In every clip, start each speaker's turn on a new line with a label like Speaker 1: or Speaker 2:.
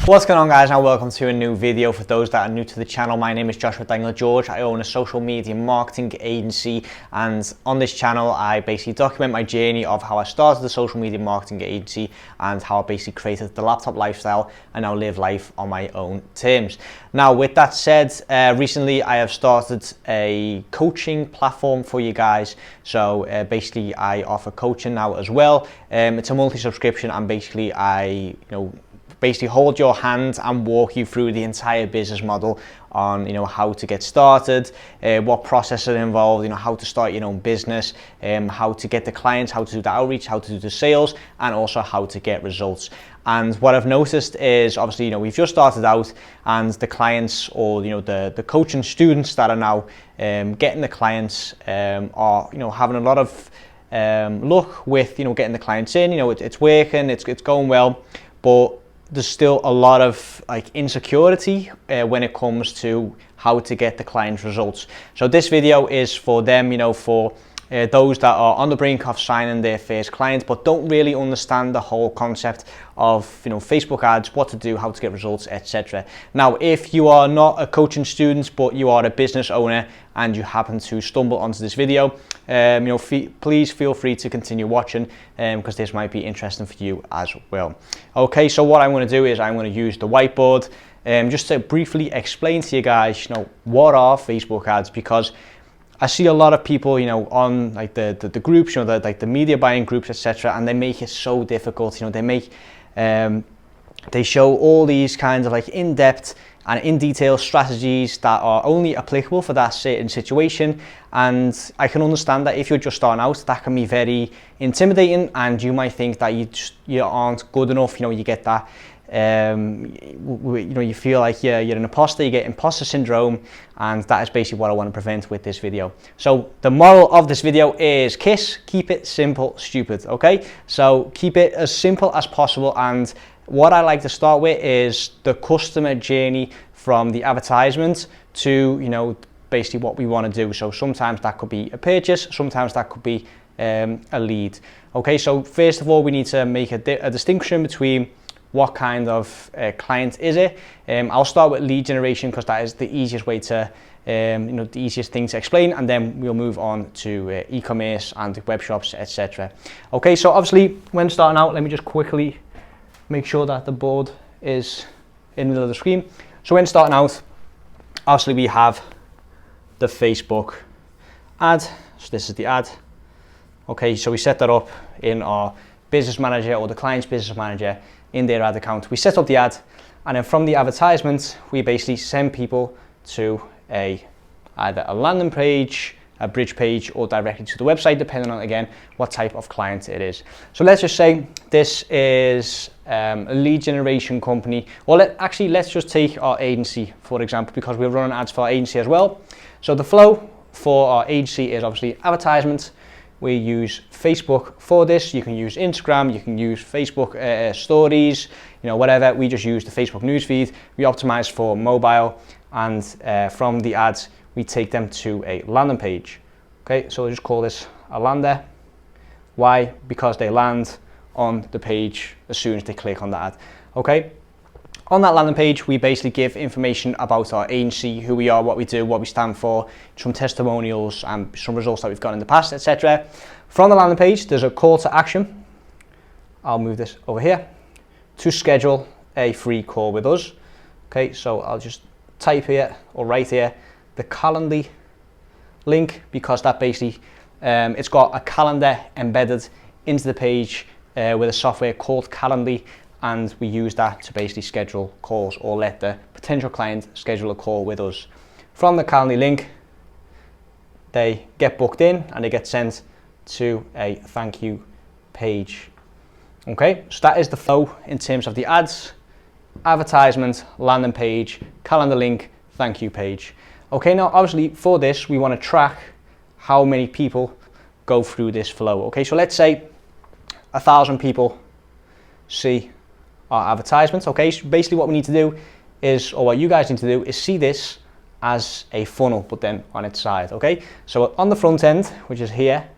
Speaker 1: What's going on, guys, and welcome to a new video. For those that are new to the channel, my name is Joshua Daniel George. I own a social media marketing agency, and on this channel I basically document my journey of how I started the social media marketing agency and how I basically created the laptop lifestyle and now live life on my own terms. Now, with that said, recently I have started a coaching platform for you guys. So basically I offer coaching now as well. It's a monthly subscription, and basically I basically hold your hand and walk you through the entire business model on how to get started, what processes are involved, how to start your own business, how to get the clients, how to do the outreach, how to do the sales, and also how to get results. And what I've noticed is, obviously, we've just started out, and the clients, or the coaching students that are now getting the clients are having a lot of luck with getting the clients in. It's working, it's going well, but there's still a lot of insecurity when it comes to how to get the client's results. So this video is for them, for those that are on the brink of signing their first client but don't really understand the whole concept of Facebook ads, what to do, how to get results, etc. Now, if you are not a coaching student but you are a business owner and you happen to stumble onto this video, please feel free to continue watching because this might be interesting for you as well. Okay, so what I'm going to do is I'm going to use the whiteboard just to briefly explain to you guys what are Facebook ads, because I see a lot of people, on the groups, the media buying groups, etc., and they make it so difficult. They show all these kinds of in-depth and in-detail strategies that are only applicable for that certain situation. And I can understand that if you're just starting out, that can be very intimidating, and you might think that you aren't good enough. You get that. You feel like you're an imposter, you get imposter syndrome, and that is basically what I want to prevent with this video. So the moral of this video is keep it simple, stupid. Okay, so keep it as simple as possible, and what I like to start with is the customer journey from the advertisement to basically what we want to do. So sometimes that could be a purchase, sometimes that could be a lead. Okay, so first of all, we need to make a distinction between what kind of client is it. I'll start with lead generation because that is the easiest way to, the easiest thing to explain, and then we'll move on to e-commerce and web shops, etc. Okay, so obviously when starting out, let me just quickly make sure that the board is in the middle of the screen. So when starting out, obviously we have the Facebook ad. So this is the ad. Okay, so we set that up in our business manager, or the client's business manager, in their ad account. We set up the ad, and then from the advertisement, we basically send people to either a landing page, a bridge page, or directly to the website, depending on, again, what type of client it is. So let's just say this is a lead generation company. Well, let's just take our agency, for example, because we're running ads for our agency as well. So the flow for our agency is obviously advertisement. We use Facebook for this. You can use Instagram, you can use Facebook stories, whatever. We just use the Facebook newsfeed. We optimize for mobile, and from the ads, we take them to a landing page. Okay, so we'll just call this a lander. Why? Because they land on the page as soon as they click on the ad. Okay. On that landing page, we basically give information about our agency, who we are, what we do, what we stand for, some testimonials and some results that we've got in the past, etc. From the landing page, there's a call to action. I'll move this over here to schedule a free call with us. Okay, so I'll just type here or write here the Calendly link, because that basically it's got a calendar embedded into the page with a software called Calendly. And we use that to basically schedule calls, or let the potential client schedule a call with us. From the Calendly link, they get booked in and they get sent to a thank you page. Okay, so that is the flow in terms of the ads: advertisement, landing page, calendar link, thank you page. Okay, now obviously for this, we want to track how many people go through this flow. Okay, so let's say 1,000 people see our advertisements. Okay, so basically what we need to do is, or what you guys need to do, is see this as a funnel, but then on its side. Okay, so on the front end, which is here,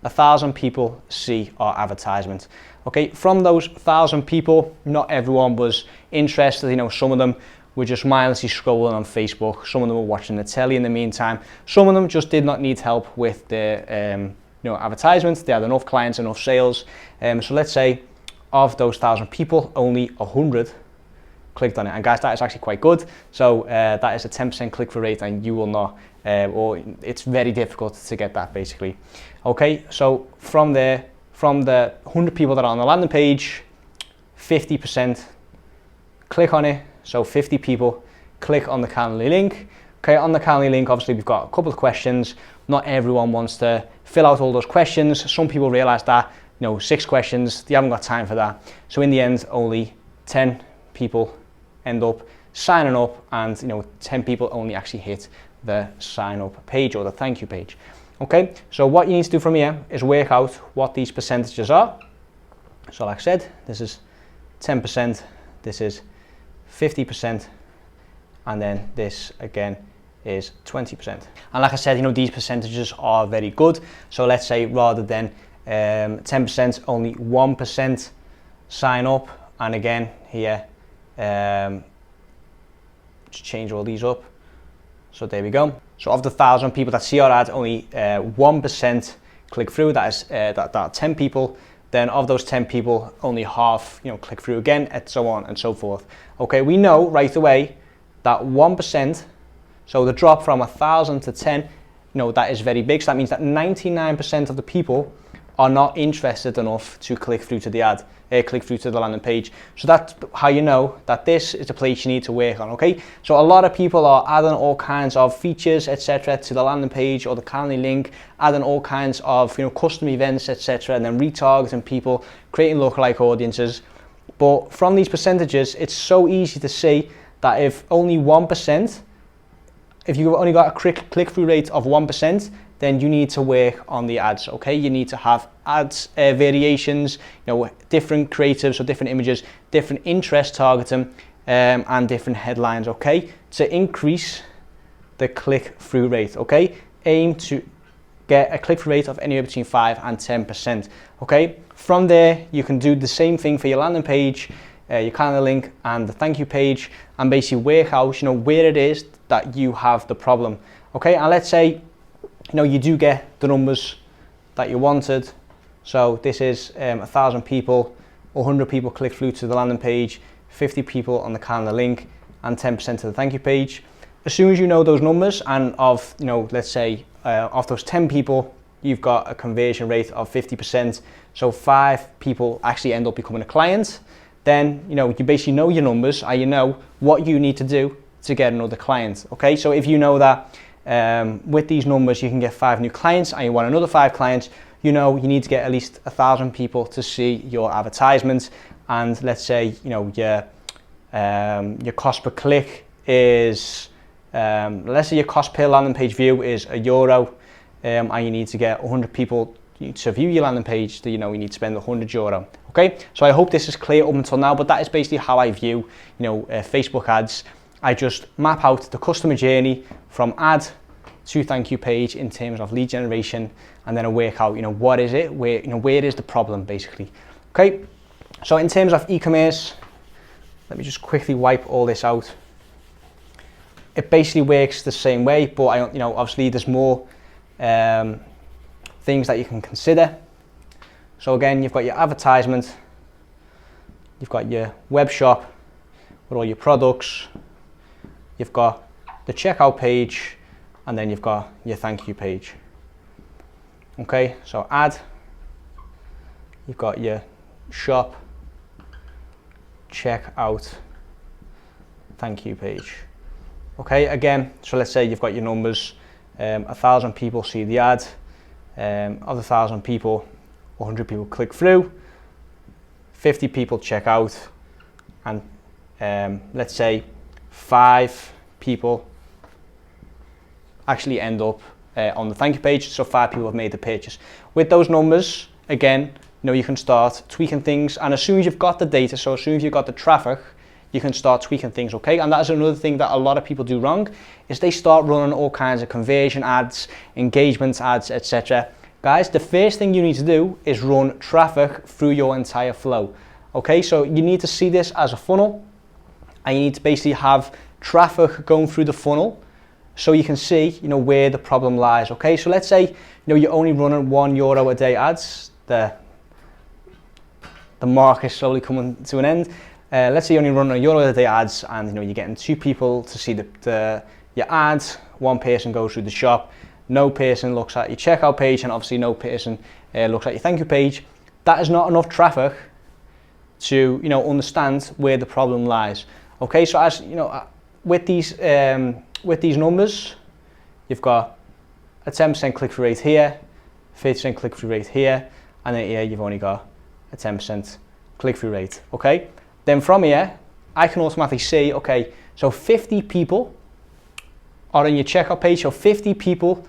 Speaker 1: 1,000 people see our advertisement. Okay, from those 1,000 people, not everyone was interested. You know, some of them were just mindlessly scrolling on Facebook. Some of them were watching the telly in the meantime. Some of them just did not need help with the advertisements. They had enough clients, enough sales. So let's say of those 1,000 people, only 100 clicked on it. And guys, that is actually quite good. So that is a 10% click-through rate, and you will not, or it's very difficult to get that basically. Okay, so from there, from the 100 people that are on the landing page, 50% click on it. So 50 people click on the Calendly link. Okay, on the Calendly link, obviously we've got a couple of questions. Not everyone wants to fill out all those questions. Some people realize that, 6 questions, they haven't got time for that. So in the end, only 10 people end up signing up, and 10 people only actually hit the sign up page or the thank you page. Okay, so what you need to do from here is work out what these percentages are. So like I said, this is 10%, this is 50%, and then this again is 20%. And like I said, these percentages are very good. So let's say rather than 10%, only 1% sign up. And again here, just change all these up. So there we go. So of the 1,000 people that see our ad, only 1% click through. That is that 10 people. Then of those 10 people, only half click through again, and so on and so forth. Okay, we know right away that 1%, so the drop from 1,000 to 10, that is very big. So that means that 99% of the people are not interested enough to click through to the ad, click through to the landing page. So that's how you know that this is the place you need to work on, okay? So a lot of people are adding all kinds of features, etc., to the landing page or the Calendly link, adding all kinds of custom events, etc., and then retargeting people, creating lookalike audiences. But from these percentages, it's so easy to see that if only 1%, if you've only got a click-through rate of 1%, then you need to work on the ads, okay? You need to have ads variations, different creatives or different images, different interest targeting, and different headlines, okay? To increase the click-through rate, okay? Aim to get a click-through rate of anywhere between 5 and 10%, okay? From there, you can do the same thing for your landing page, your Calendly link, and the thank you page, and basically work out, where it is that you have the problem, okay? And let's say, you do get the numbers that you wanted. So this is 1,000 people, 100 people click through to the landing page, 50 people on the Calendly link, and 10% to the thank you page. As soon as you know those numbers, and of, let's say of those 10 people, you've got a conversion rate of 50%. So 5 people actually end up becoming a client. Then, you basically know your numbers, and you know what you need to do to get another client, okay? So if you know that with these numbers you can get 5 new clients and you want another 5 clients, you need to get at least 1,000 people to see your advertisements. And let's say your cost per click is let's say your cost per landing page view is €1, and you need to get 100 people to view your landing page, that you need to spend €100. Okay, so I hope this is clear up until now, but that is basically how I view Facebook ads. I just map out the customer journey from ad to thank you page in terms of lead generation, and then I work out what is it, where is the problem basically. Okay, so in terms of e-commerce, let me just quickly wipe all this out. It basically works the same way, but obviously there's more things that you can consider. So again, you've got your advertisement, you've got your web shop with all your products, you've got the checkout page, and then you've got your thank you page. Okay, so ad, you've got your shop, checkout, thank you page. Okay, again, so let's say you've got your numbers, 1,000 people see the ad, of the 1,000 people, 100 people click through, 50 people check out, and let's say 5 people actually end up on the thank you page, so 5 people have made the purchase. With those numbers, again, you can start tweaking things, and as soon as you've got the data, so as soon as you've got the traffic, you can start tweaking things, okay? And that is another thing that a lot of people do wrong, is they start running all kinds of conversion ads, engagement ads, etc. Guys, the first thing you need to do is run traffic through your entire flow. Okay, so you need to see this as a funnel, and you need to basically have traffic going through the funnel so you can see, where the problem lies. Okay, so let's say, you're only running €1 a day ads. The market is slowly coming to an end. Let's say you're only running €1 a day ads, and you're getting 2 people to see your ads. 1 person goes through the shop, no person looks at your checkout page, and obviously no person looks at your thank you page. That is not enough traffic to understand where the problem lies. Okay, so as with these numbers, you've got a 10% click-through rate here, 30% click-through rate here, and then here you've only got a 10% click-through rate. Okay, then from here I can automatically see, okay, so 50 people are on your checkout page, so 50 people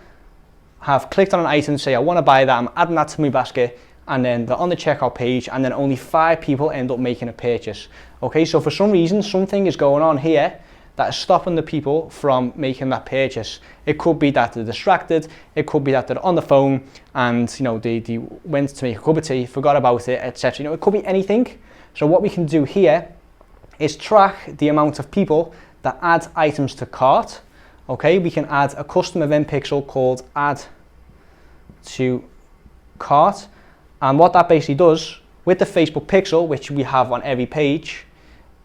Speaker 1: have clicked on an item, say I want to buy that, I'm adding that to my basket, and then they're on the checkout page, and then only 5 people end up making a purchase. Okay, so for some reason something is going on here that is stopping the people from making that purchase. It could be that they're distracted, it could be that they're on the phone and they went to make a cup of tea, forgot about it, etc. It could be anything. So what we can do here is track the amount of people that add items to cart. Okay, we can add a custom event pixel called add to cart, and what that basically does with the Facebook pixel, which we have on every page,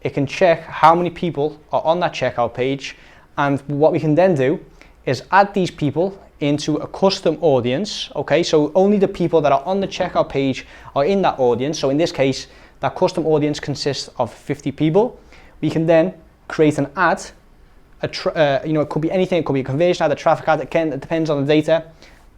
Speaker 1: it can check how many people are on that checkout page, and what we can then do is add these people into a custom audience. Okay, so only the people that are on the checkout page are in that audience. So in this case, that custom audience consists of 50 people. We can then create an ad. It could be anything. It could be a conversion ad, a traffic ad. It depends on the data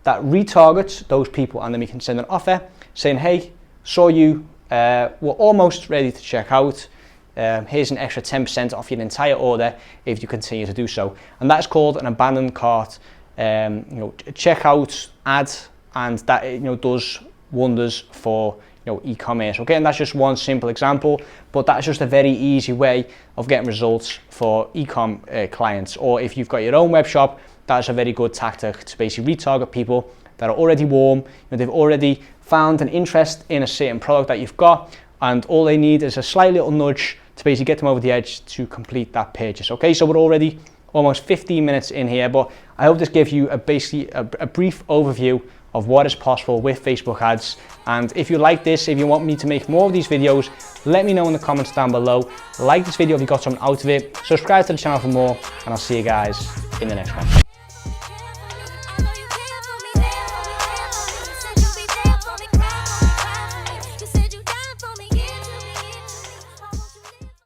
Speaker 1: that retargets those people, and then we can send an offer saying, hey, saw you, we're almost ready to check out. Here's an extra 10% off your entire order if you continue to do so. And that's called an abandoned cart checkout ad, and that does wonders for e-commerce. Okay, and that's just one simple example, but that's just a very easy way of getting results for e-com clients. Or if you've got your own web shop, that's a very good tactic to basically retarget people that are already warm. They've already found an interest in a certain product that you've got, and all they need is a slight little nudge to basically get them over the edge to complete that purchase. Okay, so we're already almost 15 minutes in here, but I hope this gives you basically a brief overview of what is possible with Facebook ads. And if you like this, if you want me to make more of these videos, let me know in the comments down below. Like this video if you got something out of it, subscribe to the channel for more, and I'll see you guys in the next one.